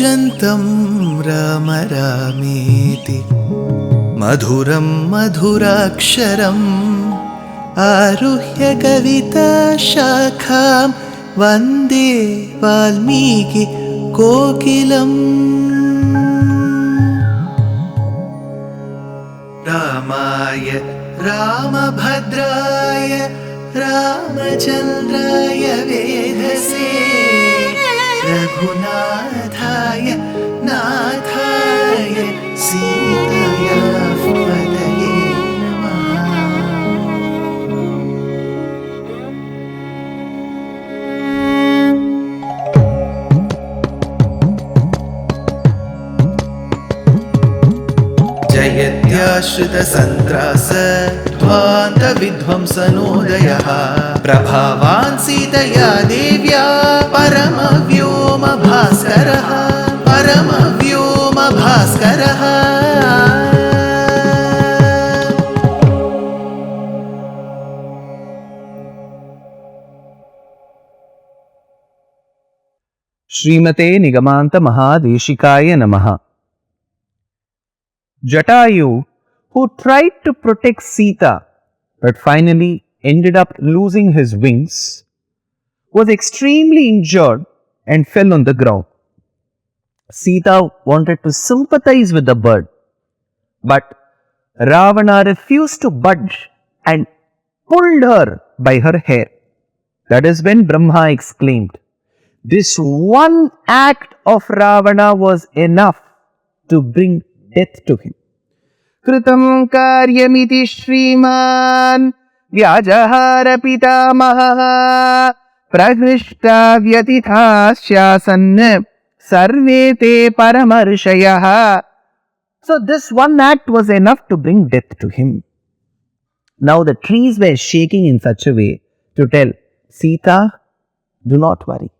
कूजन्तं राम रामेति मधुरं मधुराक्षरम् आरुह्य कविताशाखां वन्दे वाल्मीकि कोकिलम्। रामाय रामभद्राय रामचन्द्राय वेधसे रघुनाथाय नाथाय सीताया पतये नमः। जयत्याश्रितसन्त्रास ध्वान्तविध्वंसनोदयः प्रभावान् सीतया देव्या परमव्योमभास्करः परमव्योमभास्करः। श्रीमते निगमान्त महादेशिकाय नमः। Jatayu, who tried to protect Sita but finally ended up losing his wings, was extremely injured and fell on the ground. Sita wanted to sympathize with the bird, but Ravana refused to budge and pulled her by her hair. That is when Brahma exclaimed, "This one act of Ravana was enough to bring death to him." Kritam karyamiti shriman vyajahara pitamaha prahrishta vyatithasyasan sarve te paramarshayah. So this one act was enough to bring death to him. Now the trees were shaking in such a way to tell Sita, do not worry.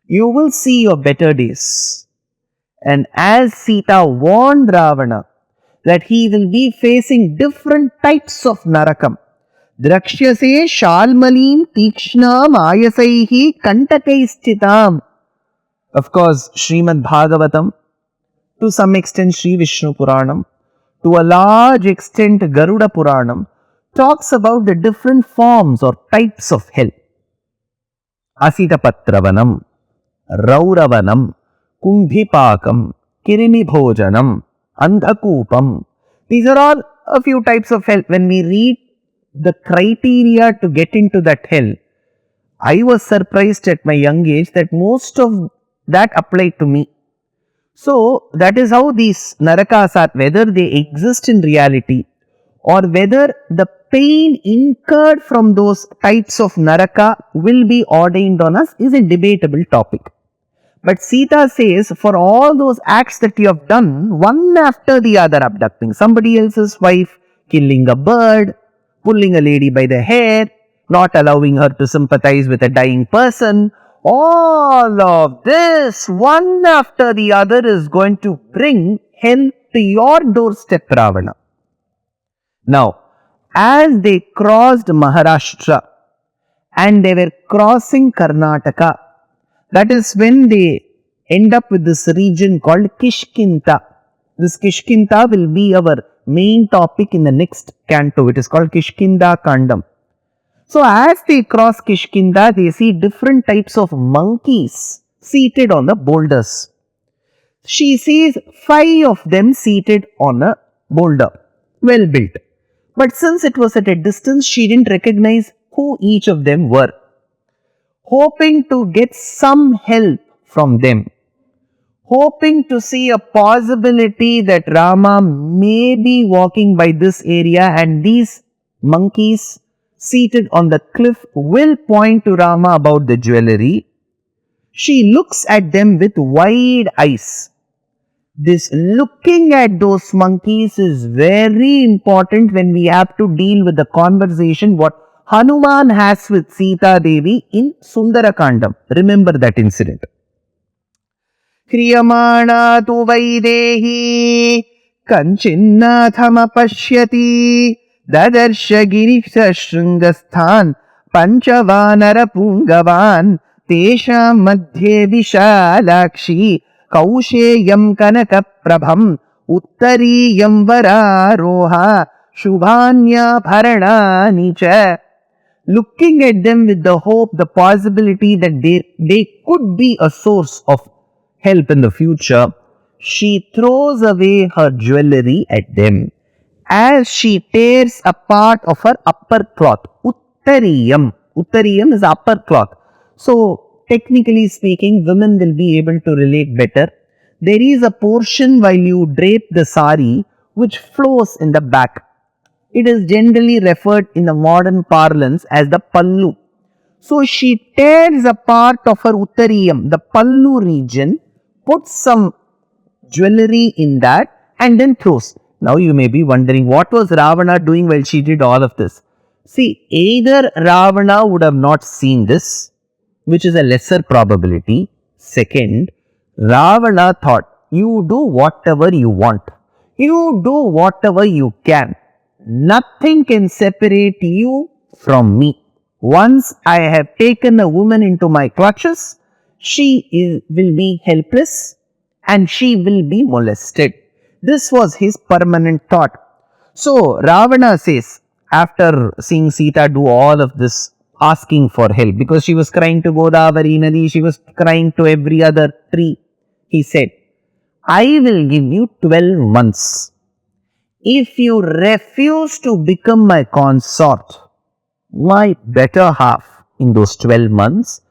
You will see your better days. And as Sita warned Ravana that he will be facing different types of narakam, Drakshase shalmalim tikshnam ayasaihi kantakaistitam. Of course, Srimad Bhagavatam, to some extent Sri Vishnu Puranam, to a large extent Garuda Puranam, talks about the different forms or types of hell. Asitapatravanam, Rauravanam, Kumbhipakam, Kirimibhojanam, Andhakupam. These are all a few types of hell. When we read the criteria to get into that hell, I was surprised at my young age that most of that applied to me. So that is how these narakas are, whether they exist in reality or whether the pain incurred from those types of naraka will be ordained on us is a debatable topic. But Sita says, for all those acts that you have done, one after the other, abducting somebody else's wife, killing a bird, pulling a lady by the hair, not allowing her to sympathize with a dying person, all of this, one after the other, is going to bring hell to your doorstep, Ravana. Now, as they crossed Maharashtra and they were crossing Karnataka, that is when they end up with this region called Kishkinta. This Kishkinta will be our main topic in the next canto. It is called Kishkinda Kandam. So as they cross Kishkinda, they see different types of monkeys seated on the boulders. She sees 5 of them seated on a boulder, well built. But since it was at a distance, she didn't recognize who each of them were. Hoping to get some help from them, hoping to see a possibility that Rama may be walking by this area and these monkeys seated on the cliff will point to Rama about the jewelry, she looks at them with wide eyes. This looking at those monkeys is very important when we have to deal with the conversation what Hanuman has with Sita Devi in Sundara Kandam. Remember that incident. Kriyamana tu vaidehi kanchinnathama pashyati dadarsha girisha shringasthan panchavanara pungavan tesham madhye vishalakshi Kausheyam Kanaka Prabham Uttariyam Vararoha Shubhanya Bharana Nicha. Looking at them with the hope, the possibility that they could be a source of help in the future, she throws away her jewelry at them as she tears a part of her upper cloth. Uttariyam. Uttariyam is upper cloth. So, technically speaking, women will be able to relate better. There is a portion while you drape the sari which flows in the back. It is generally referred in the modern parlance as the pallu. So she tears a part of her uttariyam, the pallu region, puts some jewelry in that and then throws. Now you may be wondering, what was Ravana doing while she did all of this? See, either Ravana would have not seen this, which is a lesser probability. Second, Ravana thought, you do whatever you want. You do whatever you can. Nothing can separate you from me. Once I have taken a woman into my clutches, will be helpless and she will be molested. This was his permanent thought. So Ravana says, after seeing Sita do all of this, asking for help, because she was crying to Godavari Nadi, she was crying to every other tree, he said, I will give you 12 months. If you refuse to become my consort, my better half in those 12 months,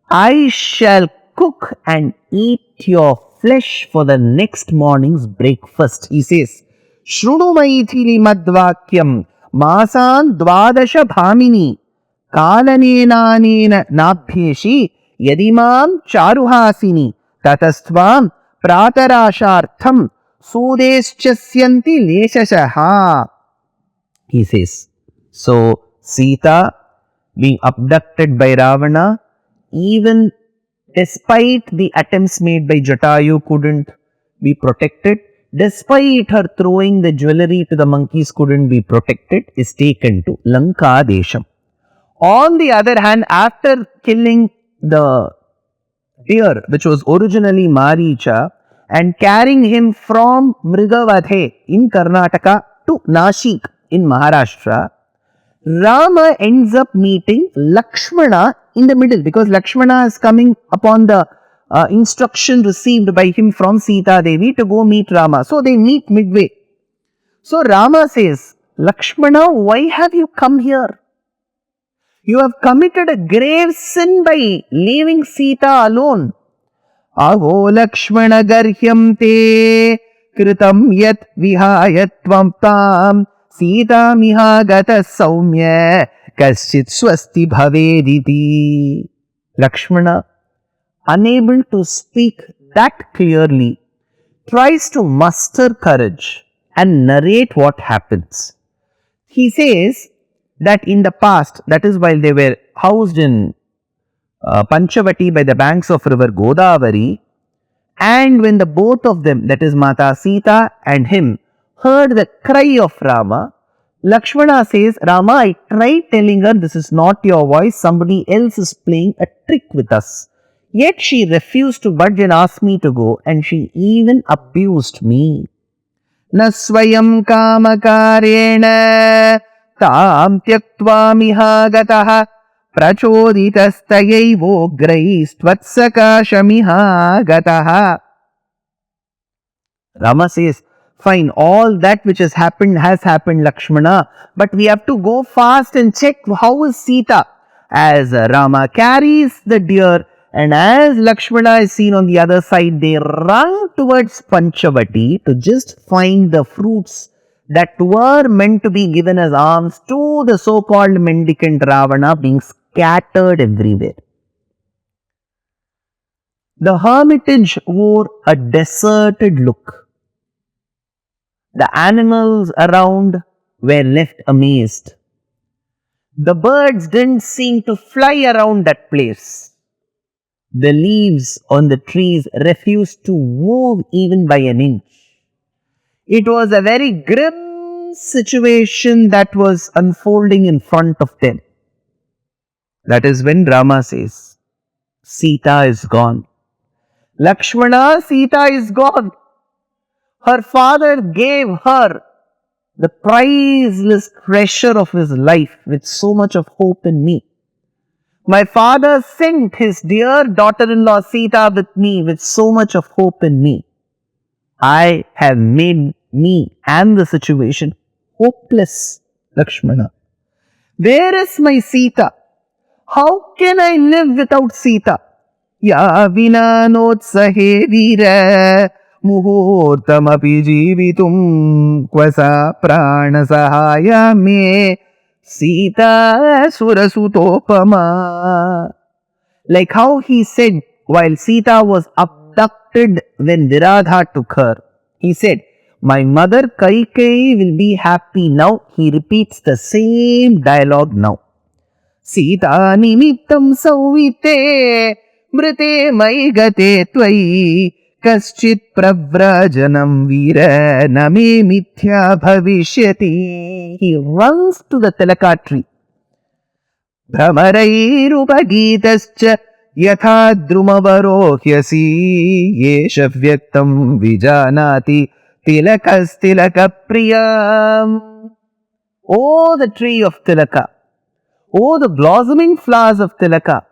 I shall cook and eat your flesh for the next morning's breakfast. He says, Shrudu maithili madvakyam masan dvadasha bhamini kalanenanena nabhyeshi yadimam charuhasini tatastvam pratarashartham Sudeschasyanti leshashaha. He says, so Sita being abducted by Ravana, even despite the attempts made by Jatayu, couldn't be protected. Despite her throwing the jewelry to the monkeys, couldn't be protected, is taken to Lanka Desham. On the other hand, after killing the deer, which was originally Maricha, and carrying him from Mrigavadhe in Karnataka to Nashik in Maharashtra, Rama ends up meeting Lakshmana in the middle, because Lakshmana is coming upon the instruction received by him from Sita Devi to go meet Rama. So they meet midway. So Rama says, Lakshmana, why have you come here? You have committed a grave sin by leaving Sita alone. Aho Lakshmana garhyam te kritam yat vihayatvam tam Sita miha gata saumya kaschit swasti bhavediti. Lakshmana, unable to speak that clearly, tries to muster courage and narrate what happens. He says that in the past, that is while they were housed in Panchavati by the banks of river Godavari, and when the both of them, that is Mata Sita and him, heard the cry of Rama, Lakshmana says, Rama, I tried telling her this is not your voice, somebody else is playing a trick with us. Yet she refused to budge and asked me to go, and she even abused me. Na swayam kamakarena tam tyaktva miha gataha Prachoditastayaivograistvatsakashamiha gataha. Rama says, fine, all that which has happened, Lakshmana, but we have to go fast and check how is Sita. As Rama carries the deer and as Lakshmana is seen on the other side, they run towards Panchavati to just find the fruits that were meant to be given as alms to the so-called mendicant Ravana being scattered everywhere. The hermitage wore a deserted look. The animals around were left amazed. The birds didn't seem to fly around that place. The leaves on the trees refused to move even by an inch. It was a very grim situation that was unfolding in front of them. That is when Rama says, Sita is gone. Lakshmana, Sita is gone. Her father gave her the priceless treasure of his life with so much of hope in me. My father sent his dear daughter-in-law Sita with me with so much of hope in me. I have made me and the situation hopeless, Lakshmana. Where is my Sita? How can I live without Sita? Ya vina notsahe veera muhurtamapi jeevitum kvasa prana sahaya me Sita surasutopama. Like how he said while Sita was abducted when Viradha took her. He said, my mother Kaikeyi will be happy now. He repeats the same dialogue now. Sita nimittam sauvite mrite mai gate tvai kaschit pravrajanam veera name mithya bhavishyati. He runs to the tilaka tree. भ्रमरैरुपगीतश्च यथा द्रुमवरोह्यसि येष व्यक्तं विजानाति तिलकस्तिलकप्रियम्. Oh, the tree of Tilaka. Oh, the blossoming flowers of Tilaka.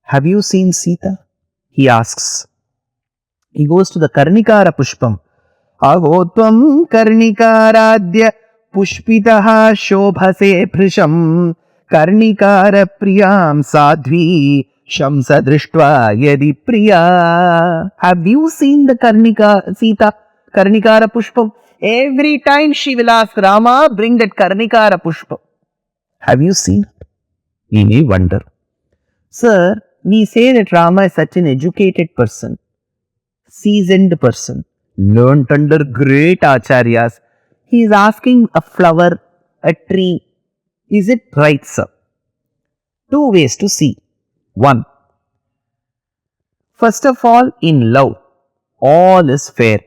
Have you seen Sita? He asks. He goes to the Karnikara Pushpam. Ahotvam Karnikaradya Pushpitaha Shobhase Prisham Karnikara Priyam Sadhvi Shamsa Drishtva Yadi Priya. Have you seen the Sita Karnikara Pushpam? Every time she will ask Rama, bring that Karnikara Pushpam. Have you seen it? We may wonder. Sir, we say that Rama is such an educated person, seasoned person, learnt under great acharyas. He is asking a flower, a tree. Is it right, sir? Two ways to see. One, first of all, in love, all is fair.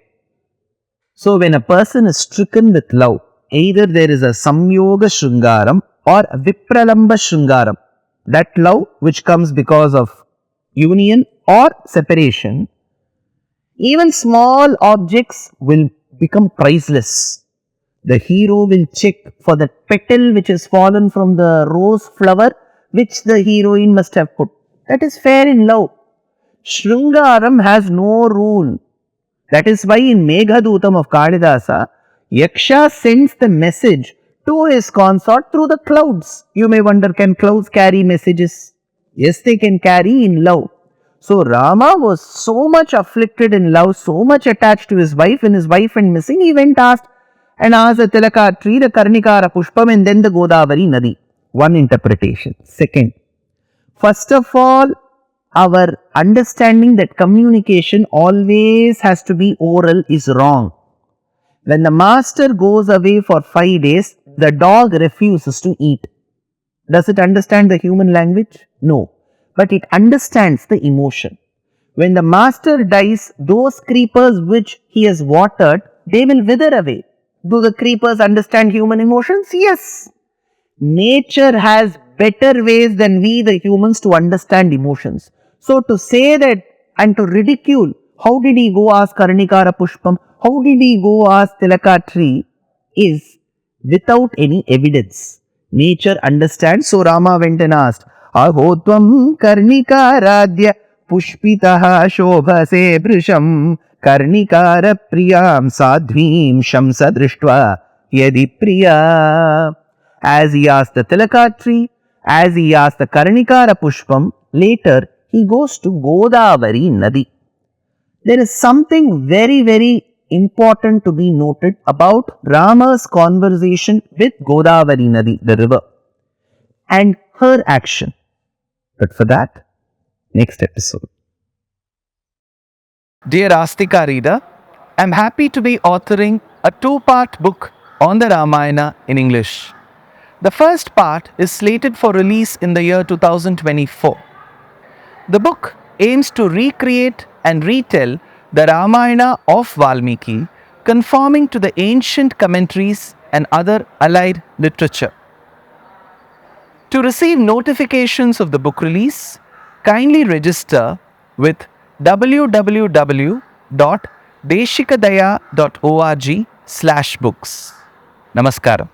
So when a person is stricken with love, either there is a Samyoga Shringaram or a Vipralamba Shringaram. That love which comes because of union or separation, even small objects will become priceless. The hero will check for the petal which has fallen from the rose flower which the heroine must have put. That is fair in love. Shringaram has no rule. That is why in Meghadutam of Kalidasa, Yaksha sends the message to his consort through the clouds. You may wonder, can clouds carry messages? Yes, they can carry in love. So Rama was so much afflicted in love, so much attached to his wife. When his wife went missing, he went asked the Tilaka tree, the Karnikara Pushpam, and then the Godavari Nadi. One interpretation. Second, first of all, our understanding that communication always has to be oral is wrong. When the master goes away for 5 days, the dog refuses to eat. Does it understand the human language? No. But it understands the emotion. When the master dies, those creepers which he has watered, they will wither away. Do the creepers understand human emotions? Yes. Nature has better ways than we the humans to understand emotions. So to say that and to ridicule, how did he go ask Karnikara Pushpam? How did he go ask Tilaka tree? Is without any evidence. Nature understands. So Rama went and asked, Ahotvam Karnikaradya Pushpitaha Shobhase Brisham Karnikara Priyam Sadhvim Shamsa Drishtva Yadi Priya. As he asked the Tilaka tree, as he asked the Karnikara Pushpam, later he goes to Godavari Nadi. There is something very, very important to be noted about Rama's conversation with Godavari Nadi, the river, and her action. But for that, next episode. Dear Astika reader, I am happy to be authoring a 2-part book on the Ramayana in English. The first part is slated for release in the year 2024. The book aims to recreate and retell the Ramayana of Valmiki, conforming to the ancient commentaries and other allied literature. To receive notifications of the book release, kindly register with www.deshikadaya.org/books. Namaskaram.